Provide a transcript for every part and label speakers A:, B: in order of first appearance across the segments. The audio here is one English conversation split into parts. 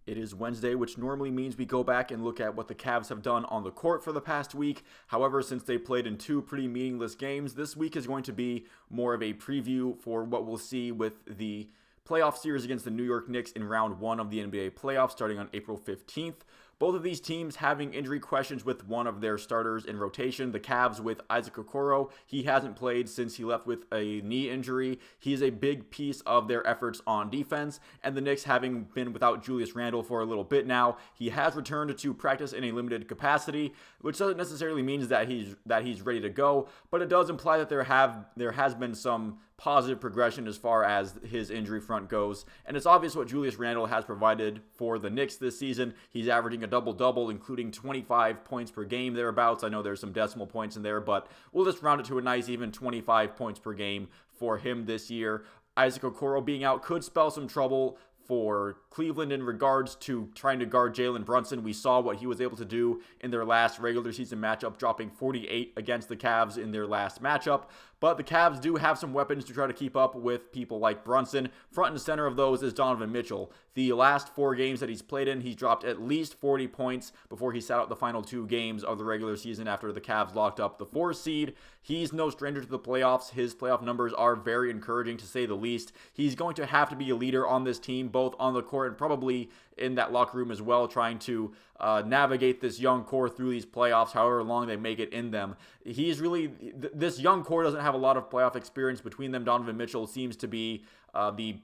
A: It is Wednesday, which normally means we go back and look at what the Cavs have done on the court for the past week. However, since they played in two pretty meaningless games, this week is going to be more of a preview for what we'll see with the playoff series against the New York Knicks in round one of the NBA playoffs starting on April 15th. Both of these teams having injury questions with one of their starters in rotation. The Cavs with Isaac Okoro. He hasn't played since he left with a knee injury. He's a big piece of their efforts on defense. And the Knicks having been without Julius Randle for a little bit now. He has returned to practice in a limited capacity, which doesn't necessarily mean that he's ready to go, but it does imply that there has been some positive progression as far as his injury front goes. And it's obvious what Julius Randle has provided for the Knicks this season. He's averaging a double-double, including 25 points per game thereabouts. I know there's some decimal points in there, but we'll just round it to a nice even 25 points per game for him this year. Isaac Okoro being out could spell some trouble for Cleveland in regards to trying to guard Jalen Brunson. We saw what he was able to do in their last regular season matchup, dropping 48 against the Cavs in their last matchup. But the Cavs do have some weapons to try to keep up with people like Brunson. Front and center of those is Donovan Mitchell. The last 4 games that he's played in, he's dropped at least 40 points before he sat out the final 2 games of the regular season after the Cavs locked up the 4 seed. He's no stranger to the playoffs. His playoff numbers are very encouraging, to say the least. He's going to have to be a leader on this team, both on the court and probably in that locker room as well, trying to navigate this young core through these playoffs, however long they make it in them. He's really, this young core doesn't have a lot of playoff experience between them. Donovan Mitchell seems to be the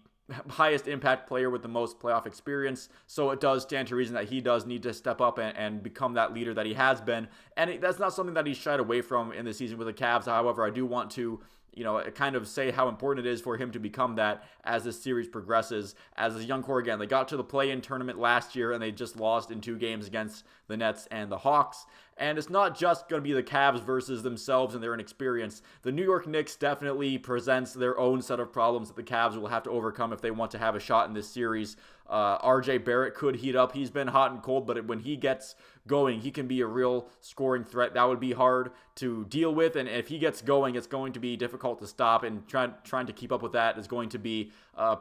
A: highest impact player with the most playoff experience, so it does stand to reason that he does need to step up and become that leader that he has been, and that's not something that he's shied away from in the season with the Cavs. However, I do want to kind of say how important it is for him to become that as this series progresses. As a young core, again, they got to the play-in tournament last year and they just lost in 2 games against the Nets and the Hawks. And it's not just going to be the Cavs versus themselves and their inexperience. The New York Knicks definitely presents their own set of problems that the Cavs will have to overcome if they want to have a shot in this series. RJ Barrett could heat up. He's been hot and cold, but when he gets going, he can be a real scoring threat. That would be hard to deal with, and if he gets going, it's going to be difficult to stop, and trying to keep up with that is going to be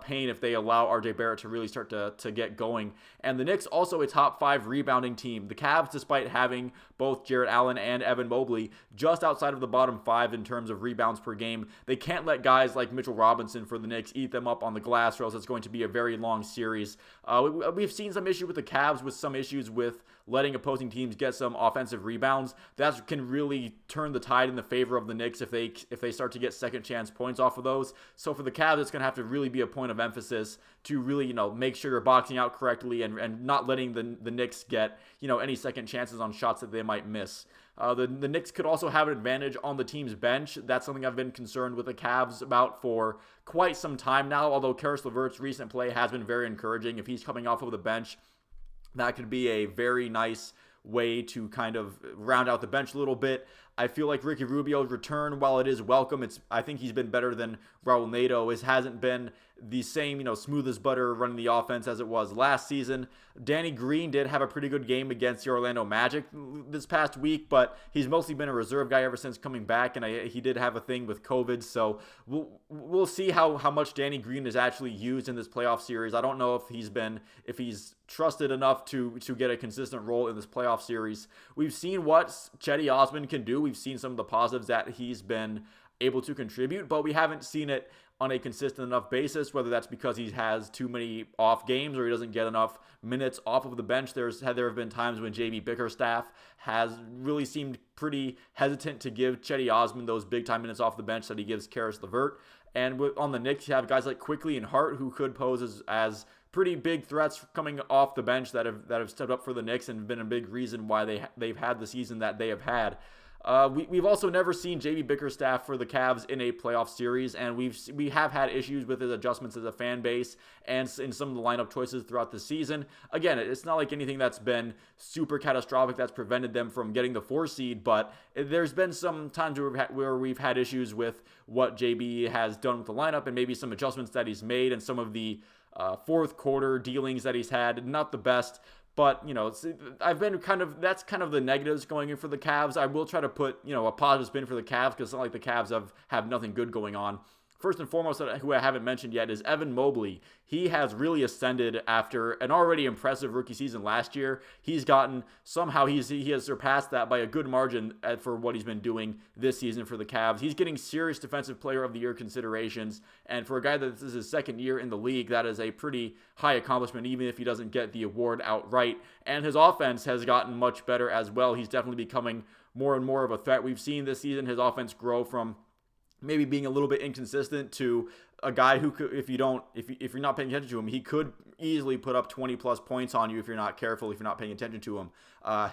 A: pain if they allow RJ Barrett to really start to get going. And the Knicks also a top 5 rebounding team. The Cavs, despite having both Jarrett Allen and Evan Mobley just outside of the bottom 5 in terms of rebounds per game, they can't let guys like Mitchell Robinson for the Knicks eat them up on the glass, or else it's going to be a very long series. We've seen some issue with the Cavs with some issues with letting opposing teams get some offensive rebounds. That can really turn the tide in the favor of the Knicks if they start to get second chance points off of those. So for the Cavs, it's going to have to really be a point of emphasis to really make sure you're boxing out correctly and not letting the Knicks get any second chances on shots that they might miss. The Knicks could also have an advantage on the team's bench. That's something I've been concerned with the Cavs about for quite some time now, although Karis LeVert's recent play has been very encouraging. If he's coming off of the bench, that could be a very nice way to kind of round out the bench a little bit. I feel like Ricky Rubio's return, while it is welcome, I think he's been better than Raul Neto. It hasn't been the same, smooth as butter running the offense as it was last season. Danny Green did have a pretty good game against the Orlando Magic this past week, but he's mostly been a reserve guy ever since coming back, and he did have a thing with COVID, so we'll see how much Danny Green is actually used in this playoff series. I don't know if he's trusted enough to get a consistent role in this playoff series. We've seen what Cedi Osman can do. We've seen some of the positives that he's been able to contribute, but we haven't seen it on a consistent enough basis, whether that's because he has too many off games or he doesn't get enough minutes off of the bench. There have been times when JB Bickerstaff has really seemed pretty hesitant to give Cedi Osman those big time minutes off the bench that he gives Karis LeVert. And on the Knicks, you have guys like Quickly and Hart who could pose as pretty big threats coming off the bench that have stepped up for the Knicks and been a big reason why they've had the season that they have had. We've also never seen JB Bickerstaff for the Cavs in a playoff series, and we have had issues with his adjustments as a fan base and in some of the lineup choices throughout the season. Again, it's not like anything that's been super catastrophic that's prevented them from getting the 4 seed, but there's been some times where we've had issues with what JB has done with the lineup and maybe some adjustments that he's made and some of the fourth quarter dealings that he's had. Not the best. But, that's kind of the negatives going in for the Cavs. I will try to put, a positive spin for the Cavs because it's not like the Cavs have nothing good going on. first and foremost, who I haven't mentioned yet, is Evan Mobley. He has really ascended after an already impressive rookie season last year. He has surpassed that by a good margin for what he's been doing this season for the Cavs. He's getting serious Defensive Player of the Year considerations, and for a guy that this is his second year in the league, that is a pretty high accomplishment, even if he doesn't get the award outright. And his offense has gotten much better as well. He's definitely becoming more and more of a threat. We've seen this season his offense grow from maybe being a little bit inconsistent to a guy who could, if you're not paying attention to him, he could easily put up 20 plus points on you if you're not careful, if you're not paying attention to him.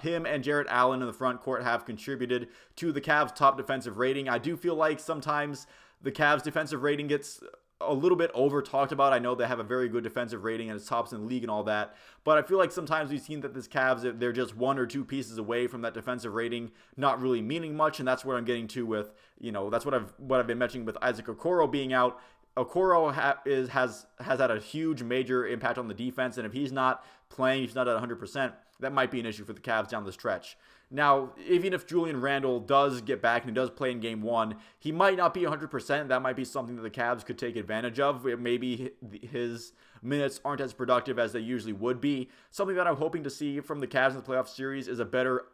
A: Him and Jarrett Allen in the front court have contributed to the Cavs' top defensive rating. I do feel like sometimes the Cavs' defensive rating gets a little bit over talked about. I know they have a very good defensive rating and it's tops in the league and all that, but I feel like sometimes we've seen that this Cavs, they're just one or two pieces away from that defensive rating not really meaning much, and that's what I'm getting to with, that's what I've been mentioning with Isaac Okoro being out. Okoro has had a huge major impact on the defense, and if he's not playing, if he's not at 100%, that might be an issue for the Cavs down the stretch. Now, even if Julian Randle does get back and he does play in game one, he might not be 100%. That might be something that the Cavs could take advantage of. Maybe his minutes aren't as productive as they usually would be. Something that I'm hoping to see from the Cavs in the playoff series is a better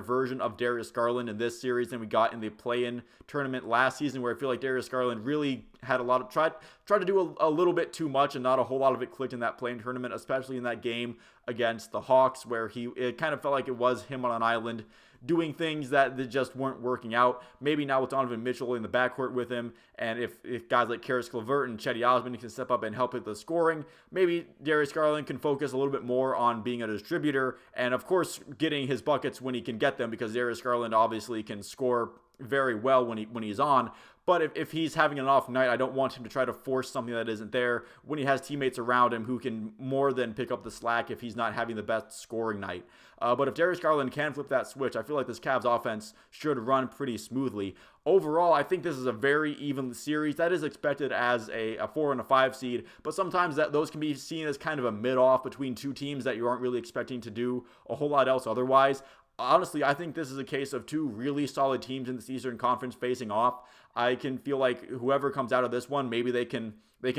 A: version of Darius Garland in this series than we got in the play-in tournament last season, where I feel like Darius Garland really had a lot of tried to do a little bit too much, and not a whole lot of it clicked in that play-in tournament, especially in that game against the Hawks, where it kind of felt like it was him on an island doing things that just weren't working out. Maybe now with Donovan Mitchell in the backcourt with him, and if guys like Karis LeVert and Cedi Osman can step up and help with the scoring, maybe Darius Garland can focus a little bit more on being a distributor, and of course getting his buckets when he can get them, because Darius Garland obviously can score very well when he's on. But if he's having an off night, I don't want him to try to force something that isn't there when he has teammates around him who can more than pick up the slack if he's not having the best scoring night. But if Darius Garland can flip that switch, I feel like this Cavs offense should run pretty smoothly. Overall, I think this is a very even series. That is expected as a 4 and a 5 seed, but sometimes those can be seen as kind of a mid-off between two teams that you aren't really expecting to do a whole lot else otherwise. Honestly, I think this is a case of two really solid teams in this Eastern Conference facing off. I can feel like whoever comes out of this one, maybe they can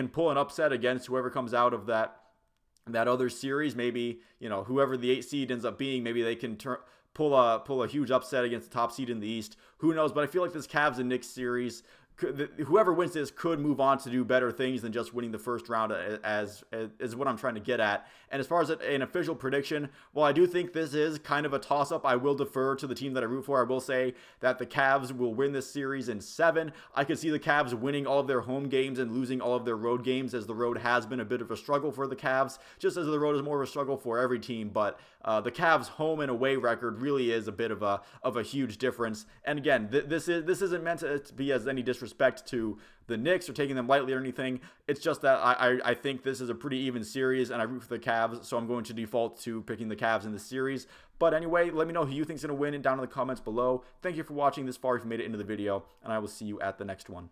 A: pull an upset against whoever comes out of that other series. Maybe, whoever the 8 seed ends up being, maybe they can pull a huge upset against the top seed in the East. Who knows? But I feel like this Cavs and Knicks series, whoever wins this could move on to do better things than just winning the first round, as what I'm trying to get at. And as far as an official prediction, well, I do think this is kind of a toss-up. I will defer to the team that I root for. I will say that the Cavs will win this series in 7. I could see the Cavs winning all of their home games and losing all of their road games, as the road has been a bit of a struggle for the Cavs, just as the road is more of a struggle for every team. But the Cavs' home and away record really is a bit of a huge difference. And again, this isn't meant to be as any disrespect to the Knicks or taking them lightly or anything. It's just that I think this is a pretty even series, and I root for the Cavs, so I'm going to default to picking the Cavs in this series. But anyway, let me know who you think's going to win down in the comments below. Thank you for watching this far if you made it into the video, and I will see you at the next one.